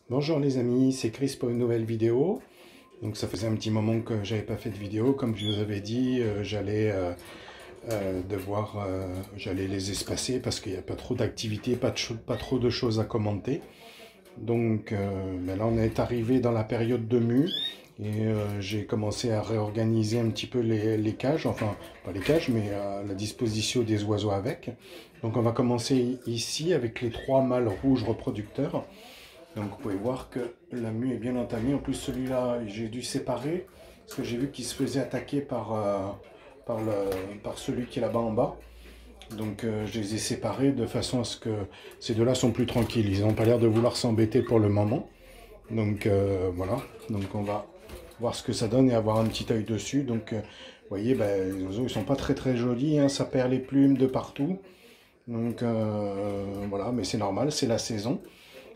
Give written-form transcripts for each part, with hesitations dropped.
Bonjour les amis, c'est Chris pour une nouvelle vidéo. Donc ça faisait un petit moment que j'avais pas fait de vidéo. Comme je vous avais dit, j'allais les espacer parce qu'il n'y a pas trop d'activités, pas trop de choses à commenter. Donc ben là on est arrivé dans la période de mue et j'ai commencé à réorganiser un petit peu les cages, enfin pas les cages mais la disposition des oiseaux avec. Donc on va commencer ici avec les 3 mâles rouges reproducteurs. Donc vous pouvez voir que la mue est bien entamée. En plus celui-là, j'ai dû séparer parce que j'ai vu qu'il se faisait attaquer par celui qui est là-bas en bas. Donc je les ai séparés de façon à ce que ces deux-là sont plus tranquilles. Ils n'ont pas l'air de vouloir s'embêter pour le moment. Donc voilà, donc on va voir ce que ça donne et avoir un petit œil dessus. Donc vous voyez, ben, les oiseaux ils sont pas très jolis, hein, ça perd les plumes de partout. Donc voilà, mais c'est normal, c'est la saison.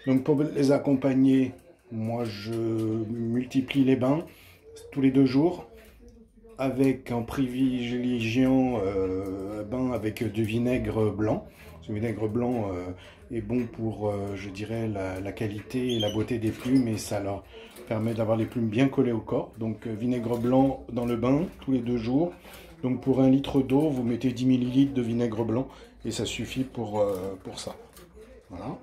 Donc pour les accompagner, moi je multiplie les bains tous les 2 jours avec en privilégiant un bain avec du vinaigre blanc. Ce vinaigre blanc est bon pour, je dirais, la qualité et la beauté des plumes et ça leur permet d'avoir les plumes bien collées au corps. Donc vinaigre blanc dans le bain tous les 2 jours. Donc pour 1 litre d'eau, vous mettez 10 ml de vinaigre blanc et ça suffit pour ça. Voilà.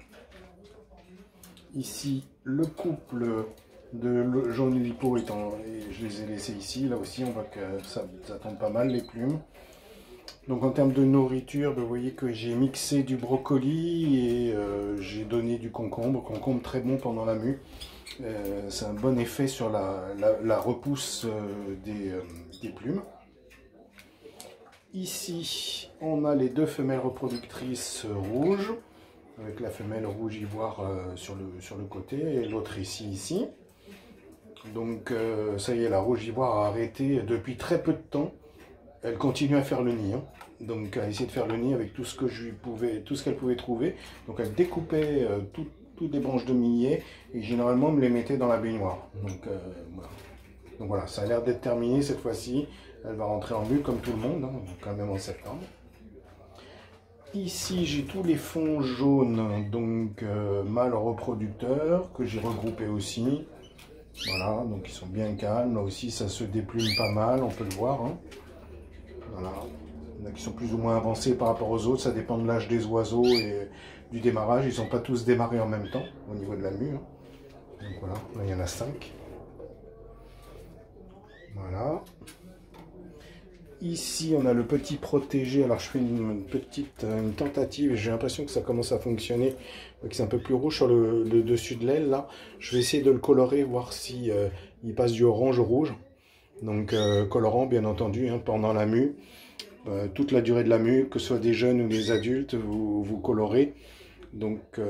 Ici, le couple de jaune lipo je les ai laissés ici. Là aussi, on voit que ça tombe pas mal les plumes. Donc en termes de nourriture, vous voyez que j'ai mixé du brocoli et j'ai donné du concombre. Concombre très bon pendant la mue. C'est un bon effet sur la repousse des plumes. Ici, on a les 2 femelles reproductrices rouges, avec la femelle rouge ivoire sur le côté et l'autre ici. Donc ça y est, la rouge ivoire a arrêté depuis très peu de temps. Elle continue à faire le nid, hein. Donc à essayer de faire le nid avec tout ce qu'elle pouvait trouver. Donc elle découpait toutes les branches de millet et généralement me les mettait dans la baignoire. Donc voilà. Donc voilà, ça a l'air d'être terminé cette fois-ci. Elle va rentrer en mue comme tout le monde, hein, quand même en septembre. Ici, j'ai tous les fonds jaunes, donc mâles reproducteurs, que j'ai regroupés aussi. Voilà, donc ils sont bien calmes. Là aussi, ça se déplume pas mal, on peut le voir, hein. Voilà. Il y en a qui sont plus ou moins avancés par rapport aux autres. Ça dépend de l'âge des oiseaux et du démarrage. Ils ne sont pas tous démarrés en même temps, au niveau de la mue, hein. Donc voilà, là, il y en a 5. Voilà. Ici, on a le petit protégé. Alors, je fais une tentative et j'ai l'impression que ça commence à fonctionner. C'est un peu plus rouge sur le dessus de l'aile, là. Je vais essayer de le colorer, voir si il passe du orange au rouge. Donc, colorant, bien entendu, hein, pendant la mue. Toute la durée de la mue, que ce soit des jeunes ou des adultes, vous colorez. Donc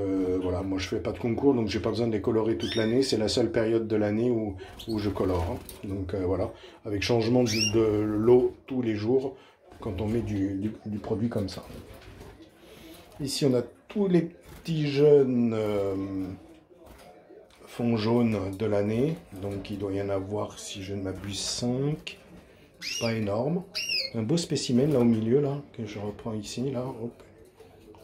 voilà, moi je fais pas de concours, donc j'ai pas besoin de les colorer toute l'année. C'est la seule période de l'année où je colore, hein. Donc voilà, avec changement de l'eau tous les jours quand on met du produit comme ça. Ici on a tous les petits jeunes fonds jaunes de l'année. Donc il doit y en avoir, si je ne m'abuse, 5. Pas énorme. Un beau spécimen là au milieu, là, que je reprends ici, là, hop.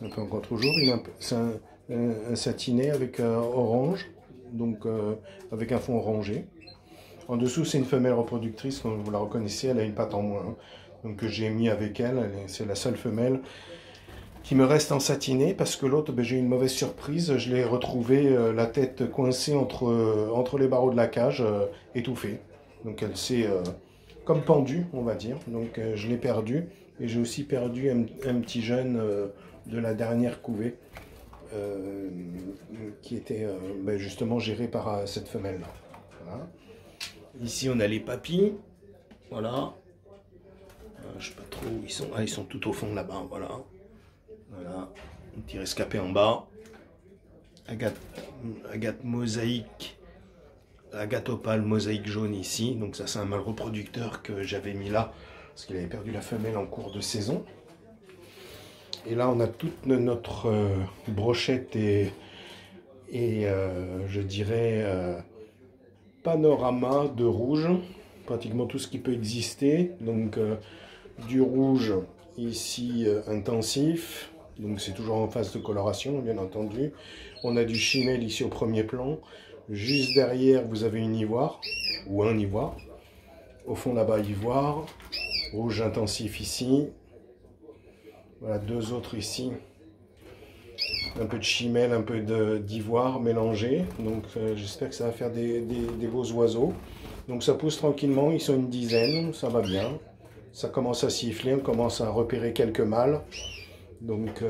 Un peu encore toujours, c'est un satiné avec orange, donc avec un fond orangé. En dessous, c'est une femelle reproductrice, comme vous la reconnaissez, elle a une patte en moins, hein. Donc que j'ai mis avec elle, c'est la seule femelle qui me reste en satiné, parce que l'autre, ben, j'ai eu une mauvaise surprise, je l'ai retrouvée la tête coincée entre les barreaux de la cage, étouffée. Donc elle s'est comme pendue, on va dire, donc je l'ai perdue. Et j'ai aussi perdu un petit jeune de la dernière couvée qui était ben justement géré par cette femelle-là. Voilà. Ici, on a les papis. Voilà. Je sais pas trop où ils sont. Ah, ils sont tout au fond là-bas. Voilà. Voilà. Un petit rescapé en bas. Agate mosaïque. Agate opale mosaïque jaune ici. Donc ça, c'est un mâle reproducteur que j'avais mis là parce qu'il avait perdu la femelle en cours de saison. Et là, on a toute notre brochette et je dirais panorama de rouge, pratiquement tout ce qui peut exister. Donc du rouge ici intensif, Donc c'est toujours en phase de coloration, bien entendu. On a du chimel ici au premier plan. Juste derrière, vous avez une ivoire, ou un ivoire. Au fond là-bas, ivoire. Rouge intensif ici. Voilà, deux autres ici. Un peu de chimel, un peu d'ivoire mélangé. Donc j'espère que ça va faire des beaux oiseaux. Donc ça pousse tranquillement, ils sont une dizaine, ça va bien. Ça commence à siffler, on commence à repérer quelques mâles. Donc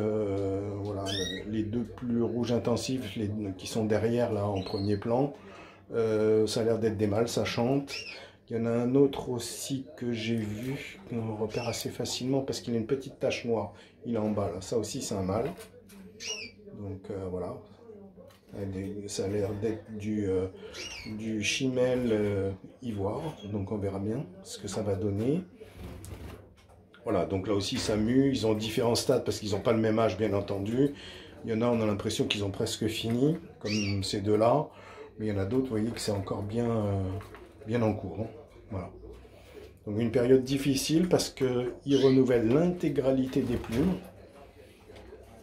voilà, les deux plus rouges intensifs qui sont derrière là en premier plan, ça a l'air d'être des mâles, ça chante. Il y en a un autre aussi que j'ai vu, qu'on repère assez facilement parce qu'il a une petite tache noire. Il est en bas là, ça aussi c'est un mâle. Donc voilà, ça a l'air d'être du chimel ivoire, donc on verra bien ce que ça va donner. Voilà, donc là aussi ça mue, ils ont différents stades parce qu'ils n'ont pas le même âge bien entendu. Il y en a, on a l'impression qu'ils ont presque fini, comme ces deux-là. Mais il y en a d'autres, vous voyez que c'est encore bien en cours. Hein. Voilà. Donc une période difficile parce qu'ils renouvellent l'intégralité des plumes.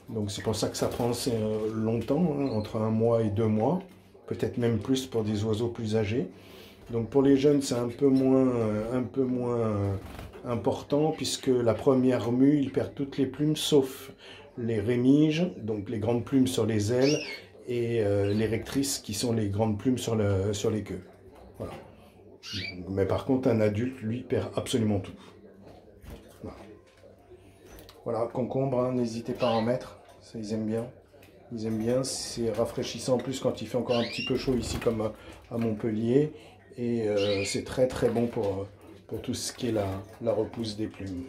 Donc c'est pour ça que ça prend longtemps, hein, entre 1 mois et 2 mois. Peut-être même plus pour des oiseaux plus âgés. Donc pour les jeunes, c'est un peu moins important puisque la première mue, ils perdent toutes les plumes sauf les rémiges, donc les grandes plumes sur les ailes et les rectrices qui sont les grandes plumes sur les queues. Voilà. Mais par contre, un adulte, lui, perd absolument tout. Voilà, voilà, concombre, hein, n'hésitez pas à en mettre, ça ils aiment bien. Ils aiment bien, c'est rafraîchissant en plus quand il fait encore un petit peu chaud ici comme à Montpellier. Et c'est très très bon pour tout ce qui est la repousse des plumes.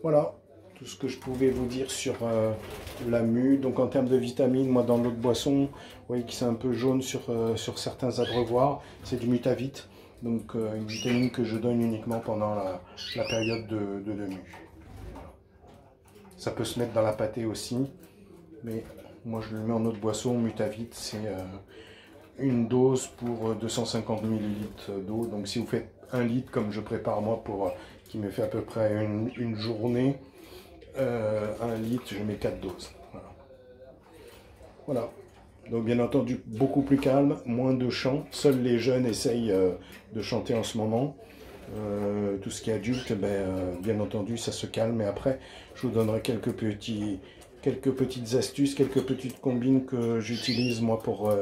Voilà, tout ce que je pouvais vous dire sur la mue. Donc en termes de vitamines, moi dans l'autre boisson, vous voyez que c'est un peu jaune sur certains abreuvoirs. C'est du Mutavit, donc une vitamine que je donne uniquement pendant la période de mue. Ça peut se mettre dans la pâtée aussi, mais moi je le mets en eau de boisson. Mutavit, c'est une dose pour 250 ml d'eau. Donc si vous faites 1 litre comme je prépare moi qui me fait à peu près une journée, 1 litre, je mets 4 doses. Voilà. Voilà. Donc bien entendu beaucoup plus calme, moins de chant. Seuls les jeunes essayent de chanter en ce moment. Tout ce qui est adulte, bien entendu ça se calme. Et après je vous donnerai quelques petites astuces, quelques petites combines que j'utilise moi pour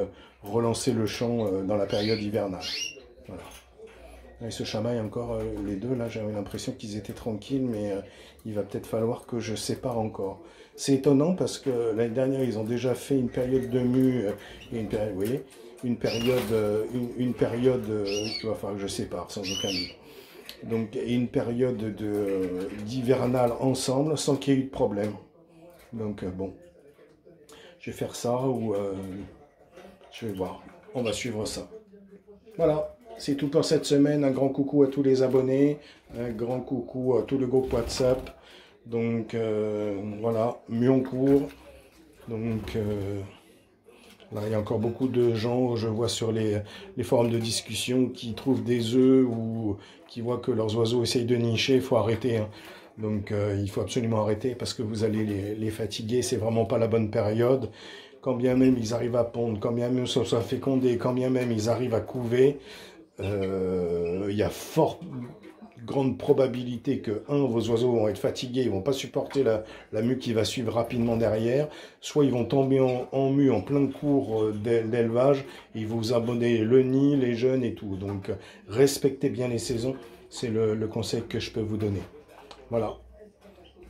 relancer le chant dans la période hivernale. Voilà. Ils se chamaillent encore les deux, là j'avais l'impression qu'ils étaient tranquilles, mais il va peut-être falloir que je sépare encore. C'est étonnant parce que l'année dernière ils ont déjà fait une période de mue, et une période, vous voyez, une période il va falloir que je sépare sans aucun doute. Donc une période d'hivernale ensemble sans qu'il y ait eu de problème. Donc bon, je vais faire ça ou je vais voir, on va suivre ça. Voilà, c'est tout pour cette semaine. Un grand coucou à tous les abonnés, un grand coucou à tout le groupe WhatsApp. Donc voilà, mieux en cours. Donc là, il y a encore beaucoup de gens, je vois sur les forums de discussion, qui trouvent des œufs ou qui voient que leurs oiseaux essayent de nicher. Il faut arrêter. Hein. Donc il faut absolument arrêter parce que vous allez les fatiguer. C'est vraiment pas la bonne période. Quand bien même ils arrivent à pondre, quand bien même ça soit fécondé, quand bien même ils arrivent à couver, il y a fort grande probabilité que, vos oiseaux vont être fatigués, ils vont pas supporter la mue qui va suivre rapidement derrière, soit ils vont tomber en mue en plein cours d'élevage, et vous abonnez le nid, les jeunes et tout. Donc respectez bien les saisons, c'est le conseil que je peux vous donner. Voilà.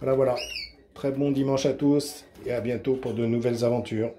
Voilà. Très bon dimanche à tous et à bientôt pour de nouvelles aventures.